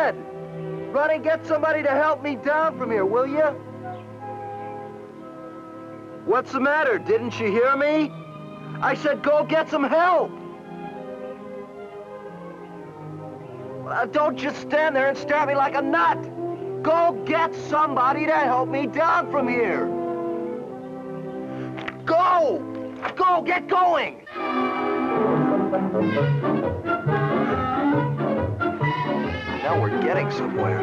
said. Run and get somebody to help me down from here, will you? What's the matter? Didn't you hear me? I said go get some help. Don't just stand there and stare at me like a nut. Go get somebody to help me down from here. Go! Go, get going! Now we're getting somewhere.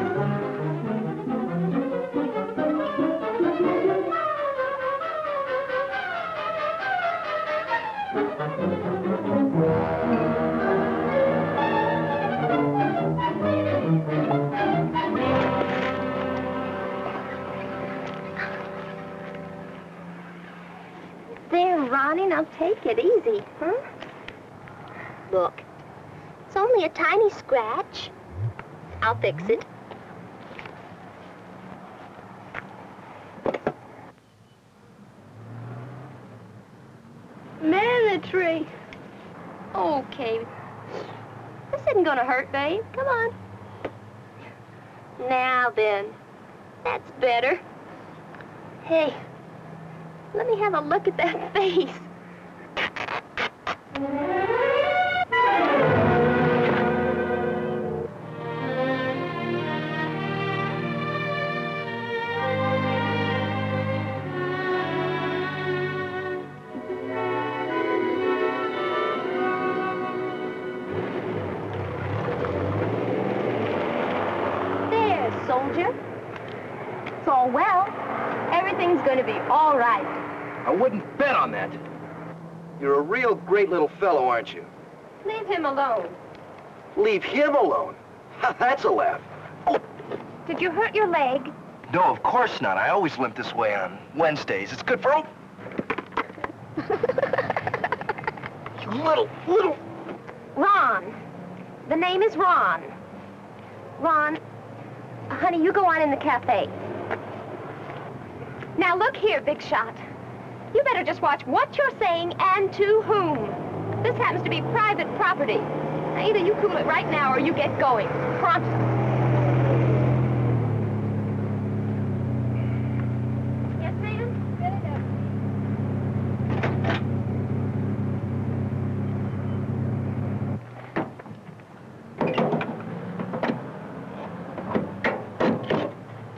There, Ronnie, now take it easy, huh? Look, it's only a tiny scratch. I'll fix it. Military. Okay. This isn't gonna hurt, babe. Come on. Now then, that's better. Hey, let me have a look at that face. There, soldier. It's all well. Everything's going to be all right. I wouldn't bet on that. You're a real great little fellow, aren't you? Leave him alone. Leave him alone? That's a laugh. Oh. Did you hurt your leg? No, of course not. I always limp this way on Wednesdays. It's good for... Oh. You little... Ron. The name is Ron. Ron, honey, you go on in the cafe. Now look here, Big Shot. You better just watch what you're saying and to whom. This happens to be private property. Now, either you cool it right now or you get going. Pronto. Yes, ma'am? Good enough.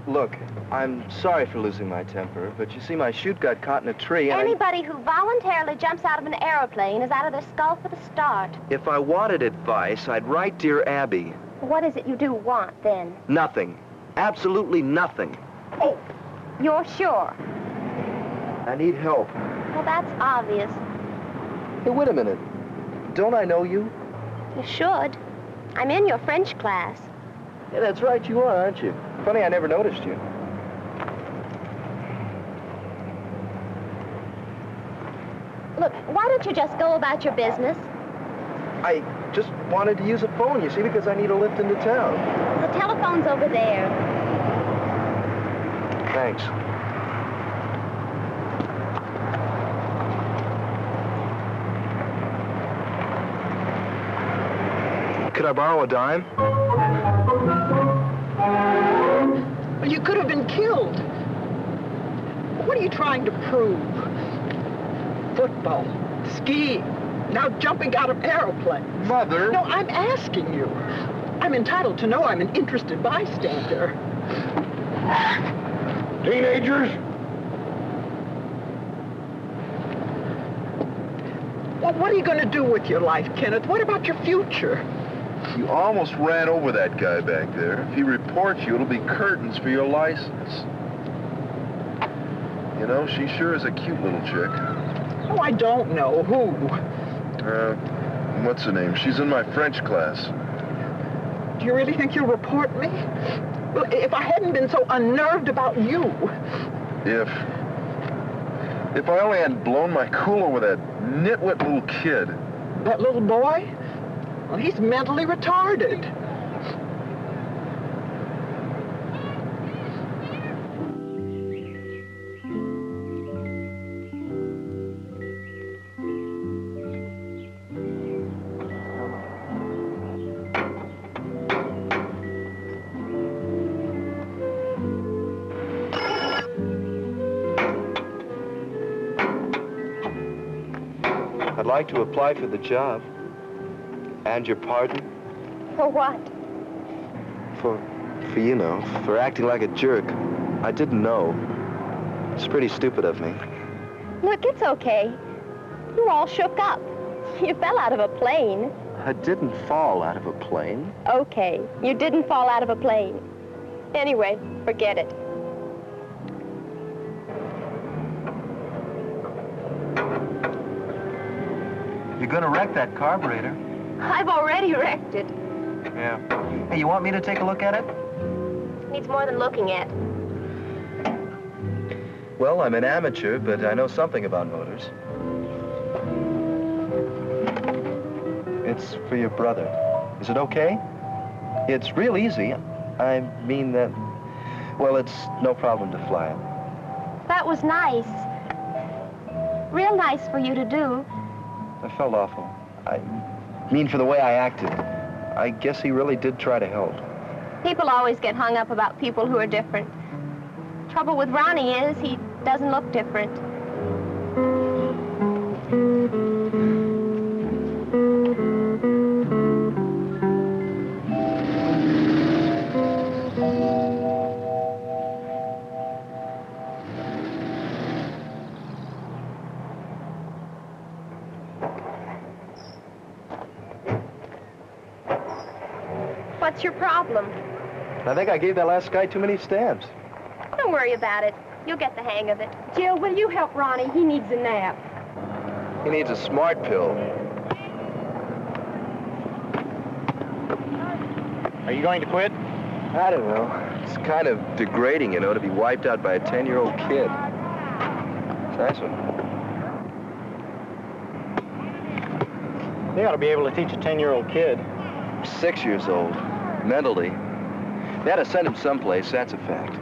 Look, I'm sorry for losing my temper, but you see, my chute got caught in a tree and Anybody who voluntarily jumps out of an aeroplane is out of their skull for the start. If I wanted advice, I'd write Dear Abby. What is it you do want, then? Nothing. Absolutely nothing. Oh, you're sure? I need help. Well, that's obvious. Hey, wait a minute. Don't I know you? You should. I'm in your French class. Yeah, that's right, you are, aren't you? Funny, I never noticed you. Look, why don't you just go about your business? I just wanted to use a phone, you see, because I need a lift into town. The telephone's over there. Thanks. Could I borrow a dime? You could have been killed. What are you trying to prove? Football, skiing, now jumping out of airplanes. Mother! No, I'm asking you. I'm entitled to know I'm an interested bystander. Teenagers? Well, what are you going to do with your life, Kenneth? What about your future? You almost ran over that guy back there. If he reports you, it'll be curtains for your license. You know, she sure is a cute little chick. Oh, I don't know. Who? What's her name? She's in my French class. Do you really think you'll report me? Well, if I hadn't been so unnerved about you. If I only hadn't blown my cooler with that nitwit little kid. That little boy? Well, he's mentally retarded. I'd like to apply for the job. And your pardon? For what? For for acting like a jerk. I didn't know. It's pretty stupid of me. Look, it's okay. You're all shook up. You fell out of a plane. I didn't fall out of a plane. Okay, you didn't fall out of a plane. Anyway, forget it. You're gonna wreck that carburetor. I've already wrecked it. Yeah. Hey, you want me to take a look at it? Needs more than looking at. Well, I'm an amateur, but I know something about motors. It's for your brother. Is it okay? It's real easy. I mean that... Well, it's no problem to fly it. That was nice. Real nice for you to do. I felt awful. I mean, for the way I acted. I guess he really did try to help. People always get hung up about people who are different. Trouble with Ronnie is he doesn't look different. What's your problem? I think I gave that last guy too many stamps. Don't worry about it. You'll get the hang of it. Jill, will you help Ronnie? He needs a nap. He needs a smart pill. Are you going to quit? I don't know. It's kind of degrading, to be wiped out by a 10-year-old kid. It's a nice one. They ought to be able to teach a 10-year-old kid. 6 years old. Mentally. They had to send him someplace, that's a fact.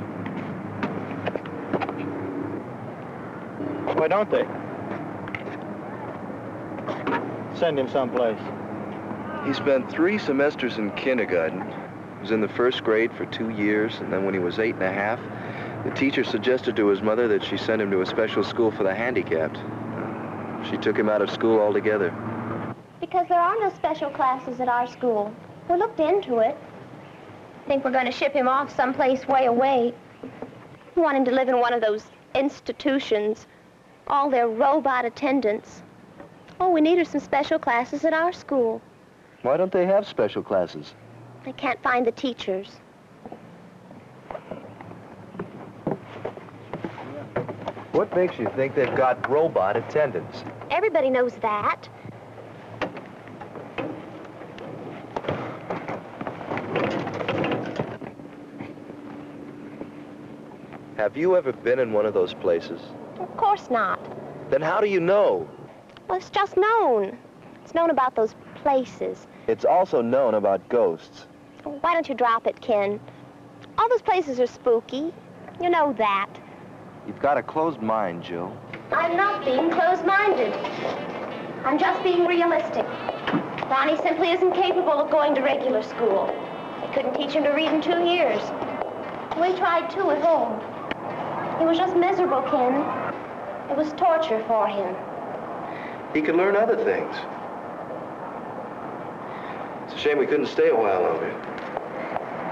Why don't they? Send him someplace. He spent 3 semesters in kindergarten. He was in the first grade for 2 years, and then when he was 8 and a half, the teacher suggested to his mother that she send him to a special school for the handicapped. She took him out of school altogether. Because there are no special classes at our school. We looked into it. I think we're going to ship him off someplace way away. We want him to live in one of those institutions. All their robot attendants. All we need are some special classes at our school. Why don't they have special classes? I can't find the teachers. What makes you think they've got robot attendants? Everybody knows that. Have you ever been in one of those places? Of course not. Then how do you know? Well, it's just known. It's known about those places. It's also known about ghosts. Why don't you drop it, Ken? All those places are spooky. You know that. You've got a closed mind, Jill. I'm not being closed-minded. I'm just being realistic. Ronnie simply isn't capable of going to regular school. They couldn't teach him to read in 2 years. We tried too at home. He was just miserable, Ken. It was torture for him. He could learn other things. It's a shame we couldn't stay a while longer.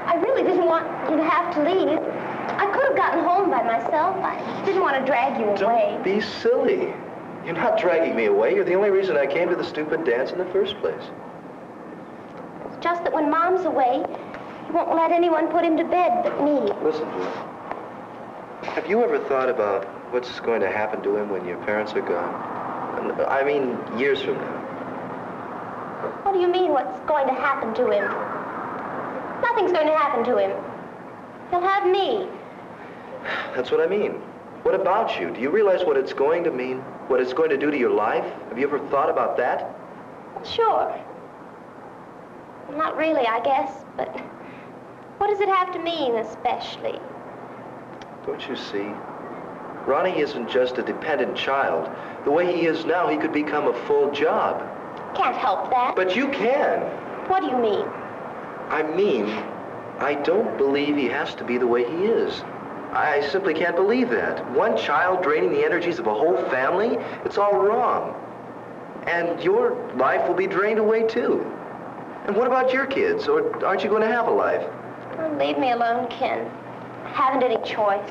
I really didn't want you to have to leave. I could have gotten home by myself. I didn't want to drag you away. Don't be silly. You're not dragging me away. You're the only reason I came to the stupid dance in the first place. It's just that when Mom's away, he won't let anyone put him to bed but me. Listen, Jill. Have you ever thought about what's going to happen to him when your parents are gone? I mean, years from now. What do you mean, what's going to happen to him? Nothing's going to happen to him. He'll have me. That's what I mean. What about you? Do you realize what it's going to mean? What it's going to do to your life? Have you ever thought about that? Sure. Not really, I guess, but what does it have to mean, especially? Don't you see? Ronnie isn't just a dependent child. The way he is now, he could become a full job. Can't help that. But you can. What do you mean? I mean, I don't believe he has to be the way he is. I simply can't believe that. One child draining the energies of a whole family? It's all wrong. And your life will be drained away, too. And what about your kids? Or aren't you going to have a life? Oh, leave me alone, Ken. I haven't any choice.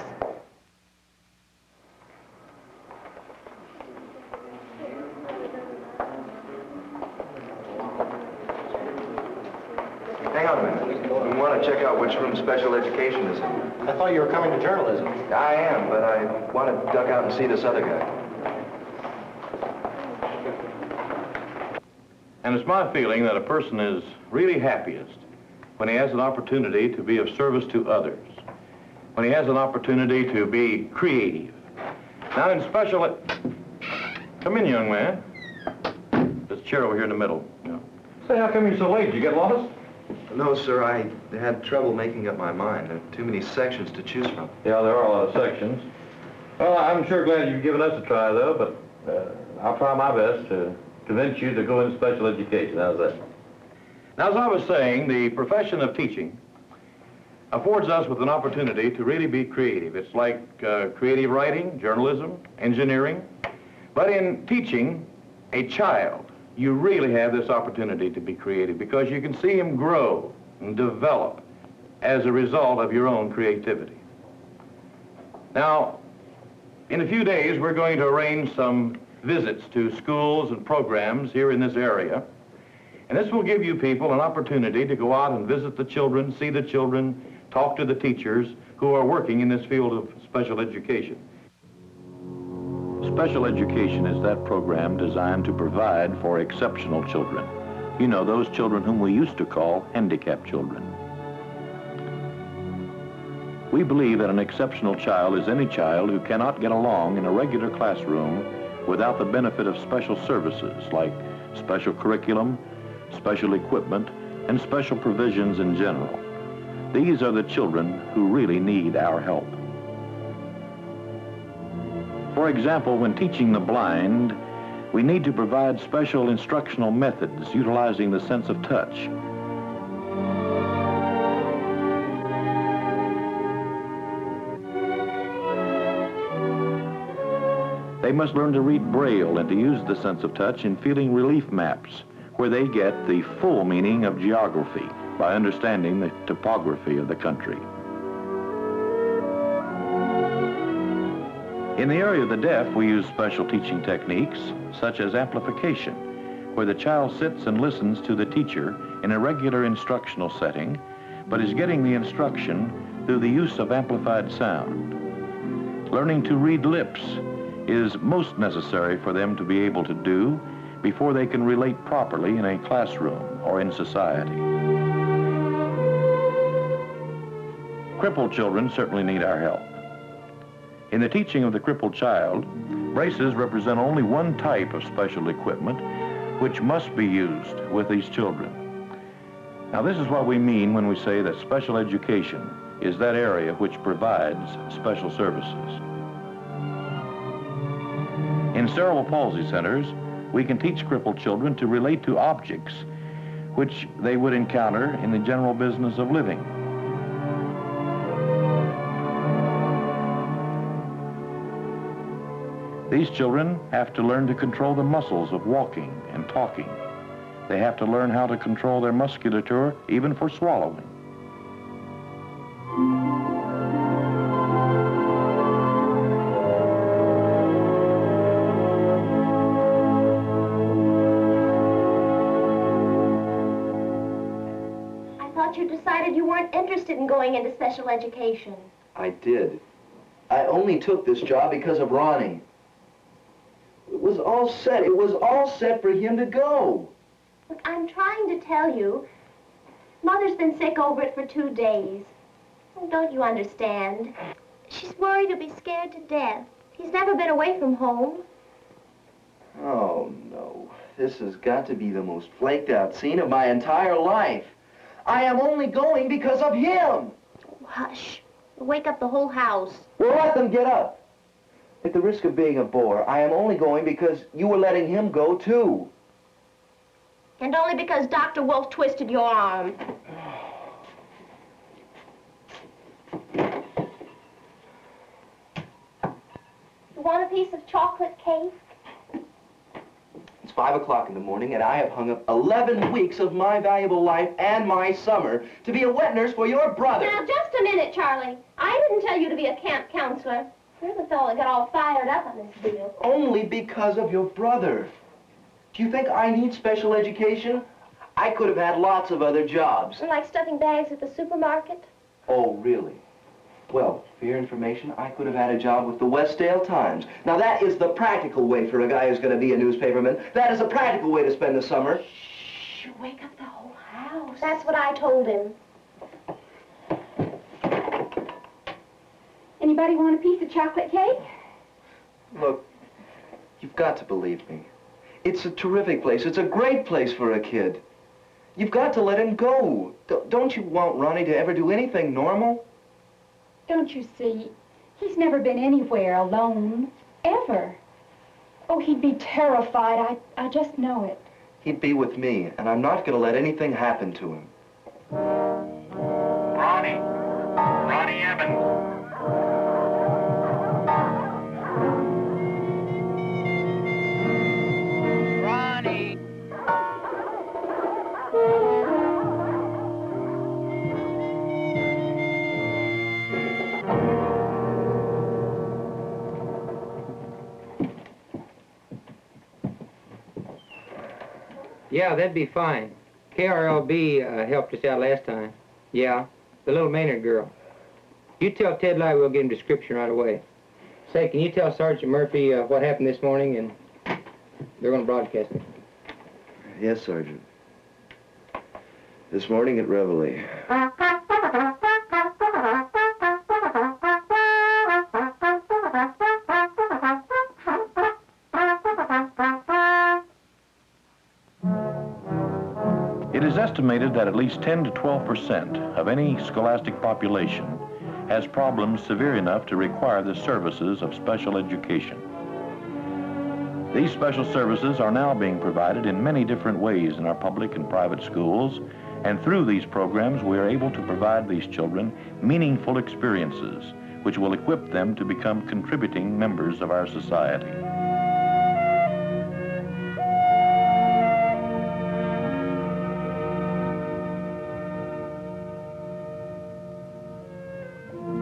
Hang on a minute. We want to check out which room special education is in. I thought you were coming to journalism. I am, but I want to duck out and see this other guy. And it's my feeling that a person is really happiest when he has an opportunity to be of service to others, when he has an opportunity to be creative. Now in special... Come in, young man. This chair over here in the middle. Yeah. Say, how come you're so late? Did you get lost? No, sir, I had trouble making up my mind. There are too many sections to choose from. Yeah, there are a lot of sections. Well, I'm sure glad you've given us a try, though, but I'll try my best to convince you to go into special education. How's that? Now, as I was saying, the profession of teaching affords us with an opportunity to really be creative. It's like creative writing, journalism, engineering. But in teaching a child, you really have this opportunity to be creative because you can see him grow and develop as a result of your own creativity. Now, in a few days, we're going to arrange some visits to schools and programs here in this area. And this will give you people an opportunity to go out and visit the children, see the children, talk to the teachers who are working in this field of special education. Special education is that program designed to provide for exceptional children. You know, those children whom we used to call handicapped children. We believe that an exceptional child is any child who cannot get along in a regular classroom without the benefit of special services like special curriculum, special equipment, and special provisions in general. These are the children who really need our help. For example, when teaching the blind, we need to provide special instructional methods utilizing the sense of touch. They must learn to read Braille and to use the sense of touch in feeling relief maps, where they get the full meaning of geography by understanding the topography of the country. In the area of the deaf, we use special teaching techniques, such as amplification, where the child sits and listens to the teacher in a regular instructional setting, but is getting the instruction through the use of amplified sound. Learning to read lips is most necessary for them to be able to do before they can relate properly in a classroom or in society. Crippled children certainly need our help. In the teaching of the crippled child, braces represent only one type of special equipment which must be used with these children. Now, this is what we mean when we say that special education is that area which provides special services. In cerebral palsy centers, we can teach crippled children to relate to objects which they would encounter in the general business of living. These children have to learn to control the muscles of walking and talking. They have to learn how to control their musculature, even for swallowing. I thought you decided you weren't interested in going into special education. I did. I only took this job because of Ronnie. It was all set. It was all set for him to go. Look, I'm trying to tell you, Mother's been sick over it for 2 days. Oh, don't you understand? She's worried he'll be scared to death. He's never been away from home. Oh, no. This has got to be the most flaked out scene of my entire life. I am only going because of him. Oh, hush. You'll wake up the whole house. Well, let them get up. At the risk of being a bore, I am only going because you were letting him go, too. And only because Dr. Wolf twisted your arm. You want a piece of chocolate cake? It's 5 o'clock in the morning, and I have hung up 11 weeks of my valuable life and my summer to be a wet nurse for your brother. Now, just a minute, Charlie. I didn't tell you to be a camp counselor. You're the fellow that got all fired up on this deal. Only because of your brother. Do you think I need special education? I could have had lots of other jobs. Like stuffing bags at the supermarket? Oh, really? Well, for your information, I could have had a job with the Westdale Times. Now, that is the practical way for a guy who's going to be a newspaperman. That is a practical way to spend the summer. Shh, you wake up the whole house. That's what I told him. Anybody want a piece of chocolate cake? Look, you've got to believe me. It's a terrific place. It's a great place for a kid. You've got to let him go. Don't you want Ronnie to ever do anything normal? Don't you see? He's never been anywhere alone, ever. Oh, he'd be terrified. I just know it. He'd be with me, and I'm not going to let anything happen to him. Ronnie Evans. Yeah, that'd be fine. KRLB helped us out last time. Yeah, the little Maynard girl. You tell Ted Lai we'll get him description right away. Say, can you tell Sergeant Murphy what happened this morning, and they're going to broadcast it. Yes, Sergeant. This morning at Reveille. It is estimated that at least 10 to 12% of any scholastic population has problems severe enough to require the services of special education. These special services are now being provided in many different ways in our public and private schools, and through these programs we are able to provide these children meaningful experiences which will equip them to become contributing members of our society.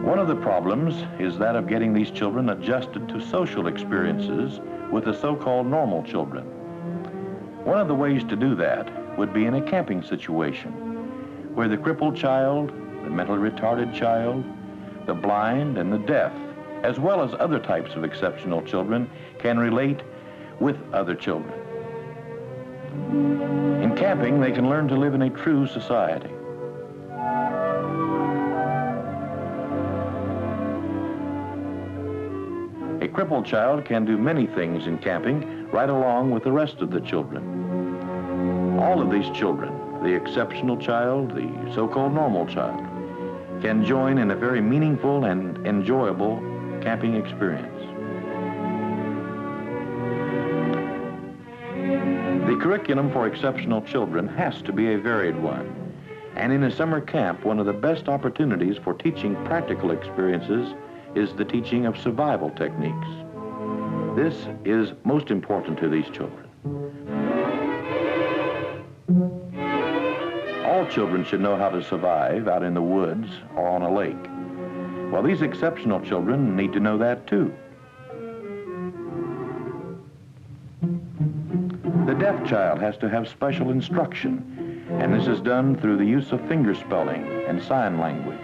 One of the problems is that of getting these children adjusted to social experiences with the so-called normal children. One of the ways to do that would be in a camping situation where the crippled child, the mentally retarded child, the blind and the deaf, as well as other types of exceptional children, can relate with other children. In camping, they can learn to live in a true society. A crippled child can do many things in camping right along with the rest of the children. All of these children, the exceptional child, the so-called normal child, can join in a very meaningful and enjoyable camping experience. The curriculum for exceptional children has to be a varied one, and in a summer camp, one of the best opportunities for teaching practical experiences is the teaching of survival techniques. This is most important to these children. All children should know how to survive out in the woods or on a lake. Well, these exceptional children need to know that too. The deaf child has to have special instruction, and this is done through the use of finger spelling and sign language.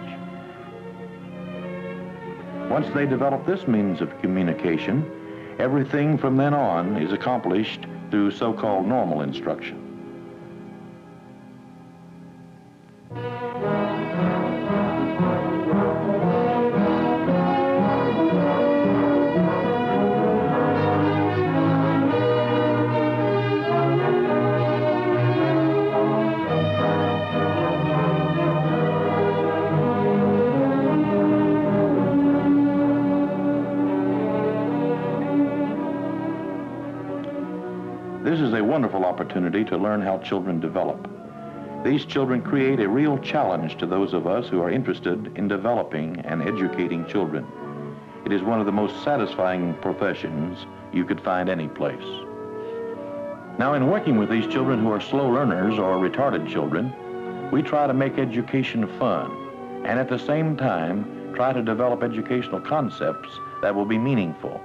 Once they develop this means of communication, everything from then on is accomplished through so-called normal instruction. This is a wonderful opportunity to learn how children develop. These children create a real challenge to those of us who are interested in developing and educating children. It is one of the most satisfying professions you could find any place. Now, in working with these children who are slow learners or retarded children, we try to make education fun and at the same time try to develop educational concepts that will be meaningful.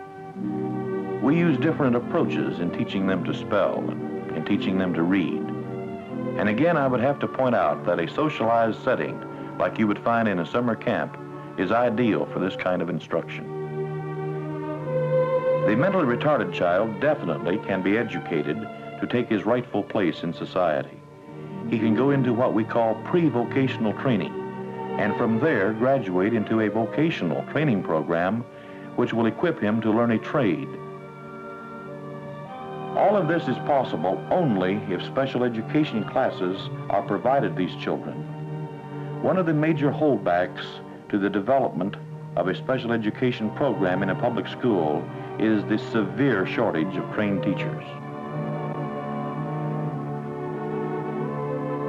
We use different approaches in teaching them to spell and in teaching them to read. And again, I would have to point out that a socialized setting like you would find in a summer camp is ideal for this kind of instruction. The mentally retarded child definitely can be educated to take his rightful place in society. He can go into what we call pre-vocational training, and from there graduate into a vocational training program which will equip him to learn a trade. All of this is possible only if special education classes are provided these children. One of the major holdbacks to the development of a special education program in a public school is the severe shortage of trained teachers.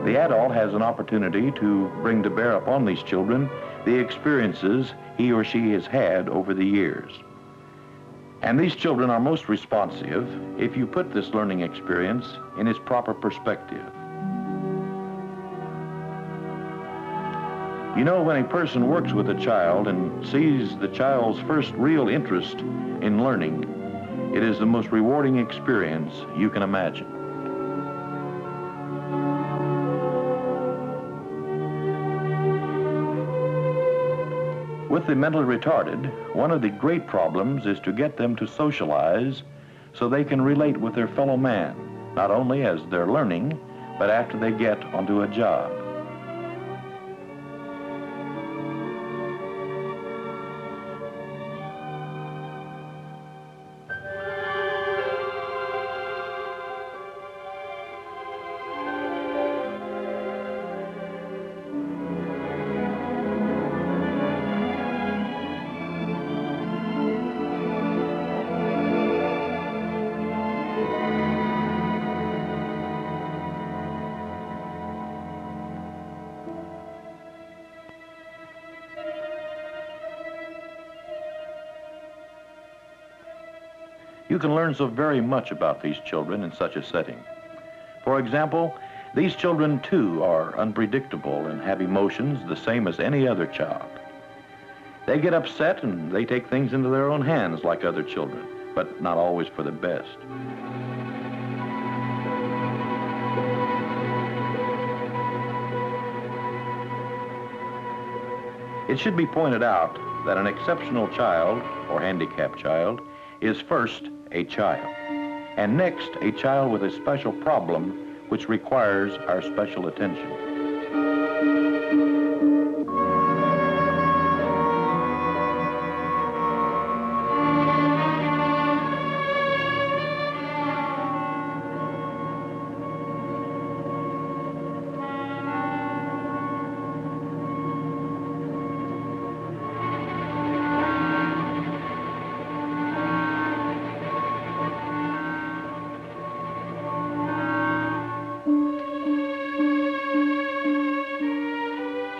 The adult has an opportunity to bring to bear upon these children the experiences he or she has had over the years. And these children are most responsive if you put this learning experience in its proper perspective. You know, when a person works with a child and sees the child's first real interest in learning, it is the most rewarding experience you can imagine. With the mentally retarded, one of the great problems is to get them to socialize so they can relate with their fellow man, not only as they're learning, but after they get onto a job. You can learn so very much about these children in such a setting. For example, these children too are unpredictable and have emotions the same as any other child. They get upset and they take things into their own hands like other children, but not always for the best. It should be pointed out that an exceptional child or handicapped child is first a child, and next a child with a special problem which requires our special attention.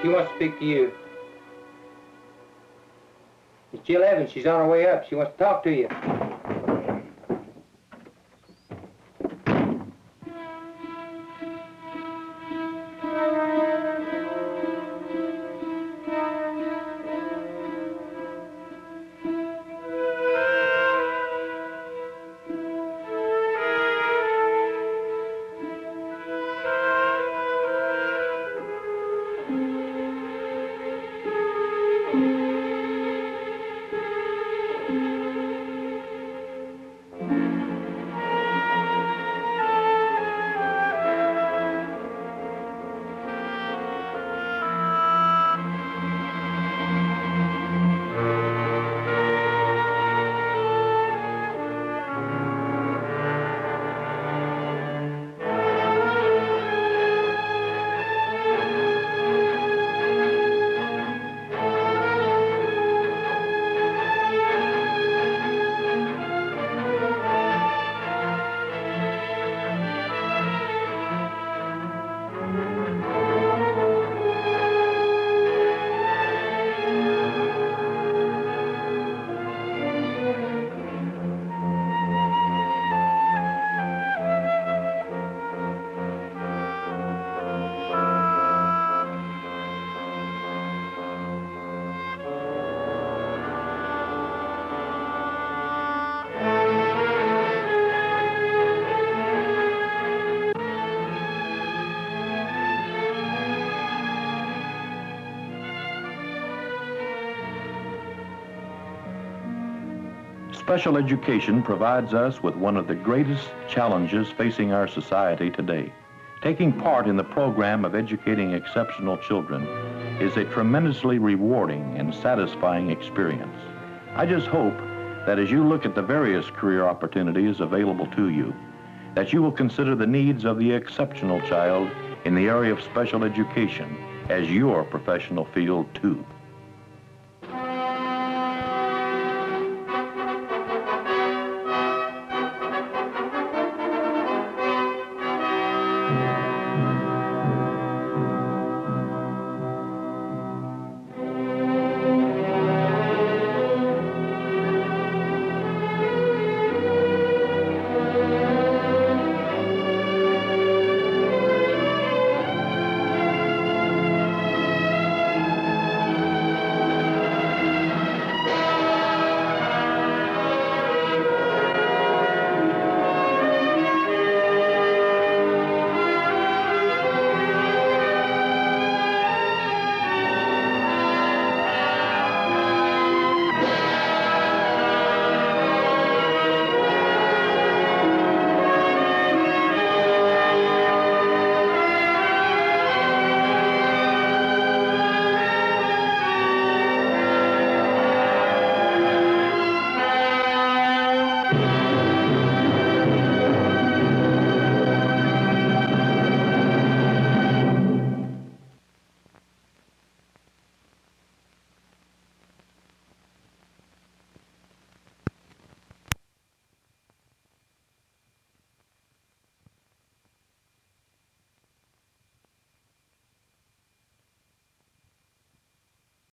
She wants to speak to you. It's Jill Evans. She's on her way up. She wants to talk to you. Special education provides us with one of the greatest challenges facing our society today. Taking part in the program of educating exceptional children is a tremendously rewarding and satisfying experience. I just hope that as you look at the various career opportunities available to you, that you will consider the needs of the exceptional child in the area of special education as your professional field too.